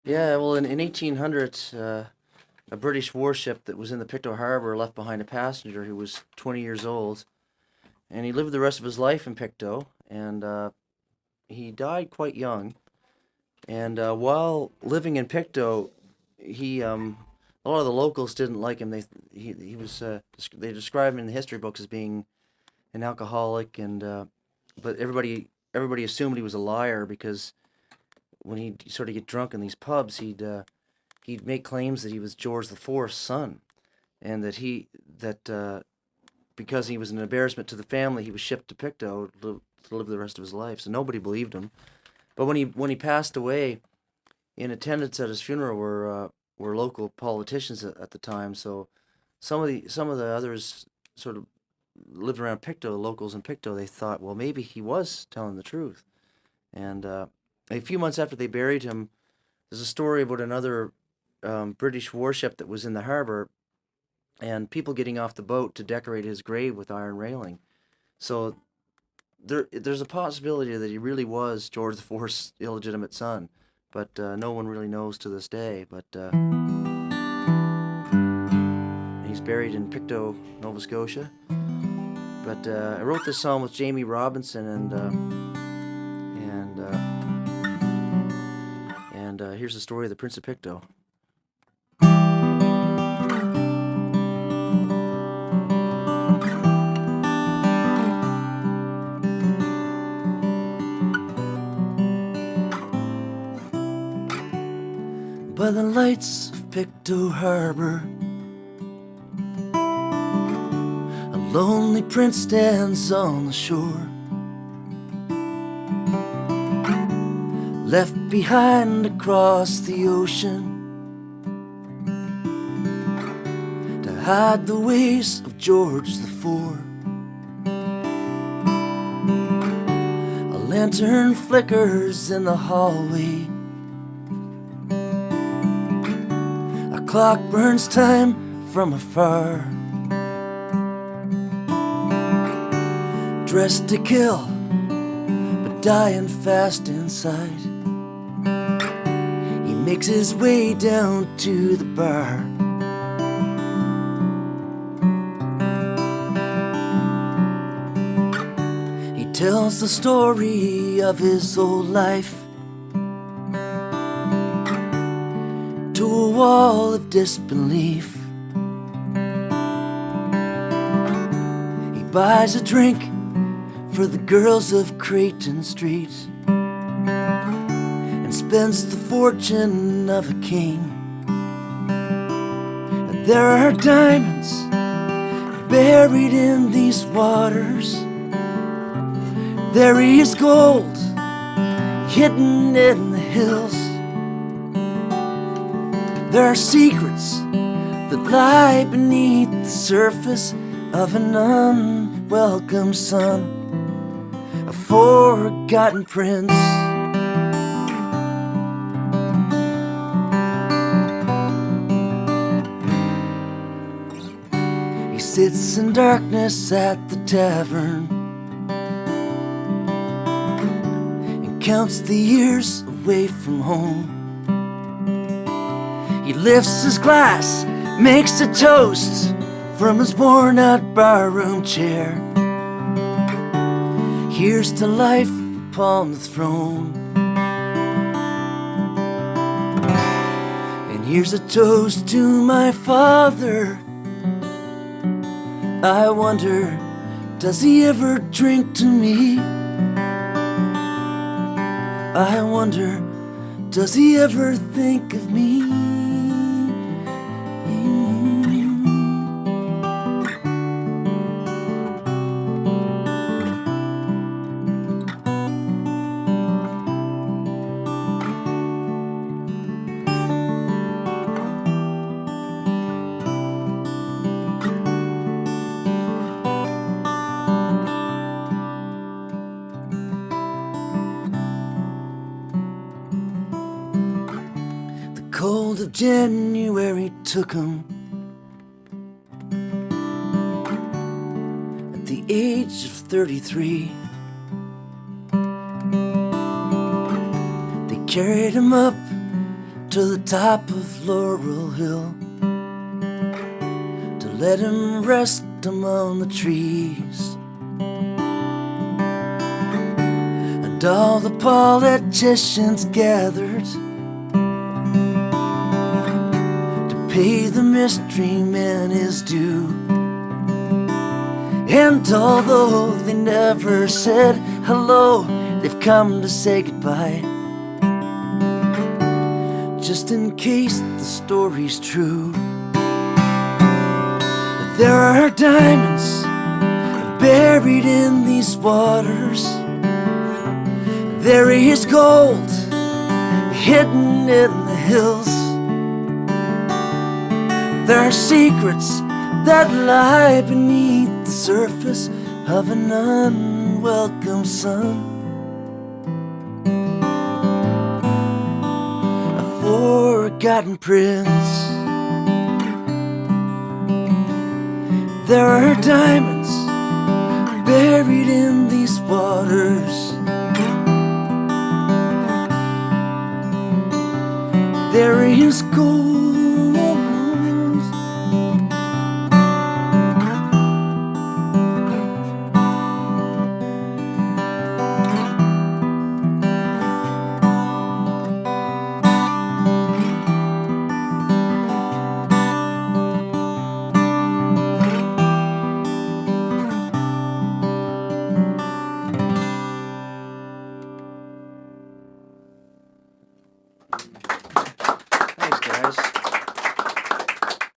Yeah, well, in 1800s, a British warship that was in the Pictou harbor left behind a passenger who was 20 years old, and he lived the rest of his life in Pictou, and he died quite young. And while living in Pictou, he a lot of the locals didn't like him. He was they describe him in the history books as being an alcoholic, and but everybody assumed he was a liar because when he'd sort of get drunk in these pubs, he'd make claims that he was George the Fourth's son, and that because he was an embarrassment to the family, he was shipped to Pictou to live the rest of his life. So nobody believed him. But when he passed away, in attendance at his funeral were local politicians at the time. So some of the others sort of lived around Pictou, locals in Pictou. They thought, well, maybe he was telling the truth. And a few months after they buried him, there's a story about another British warship that was in the harbor, and people getting off the boat to decorate his grave with iron railing. So there's a possibility that he really was George the Fourth's illegitimate son, but no one really knows to this day. But he's buried in Pictou, Nova Scotia. But I wrote this song with Jamie Robinson, and here's the story of the Prince of Pictou. By the lights of Pictou Harbor, a lonely prince stands on the shore, left behind across the ocean to hide the ways of George the Fourth. A lantern flickers in the hallway, a clock burns time from afar. Dressed to kill, but dying fast inside, he makes his way down to the bar. He tells the story of his old life to a wall of disbelief. He buys a drink for the girls of Creighton Street and spends the fortune of a king. And there are diamonds buried in these waters. There is gold hidden in the hills. There are secrets that lie beneath the surface of an unwelcome son, a forgotten prince. He sits in darkness at the tavern and counts the years away from home. He lifts his glass, makes a toast from his worn-out barroom chair. Here's to life upon the throne, and here's a toast to my father. I wonder, does he ever drink to me? I wonder, does he ever think of me? Cold of January took him at the age of 33. They carried him up to the top of Laurel Hill to let him rest among the trees. And all the politicians gathered to pay the mystery man his due. And although they never said hello, they've come to say goodbye, just in case the story's true. There are diamonds buried in these waters. There is gold hidden in the hills. There are secrets that lie beneath the surface of an unwelcome sun. A forgotten prince. There are diamonds buried in these waters. There is gold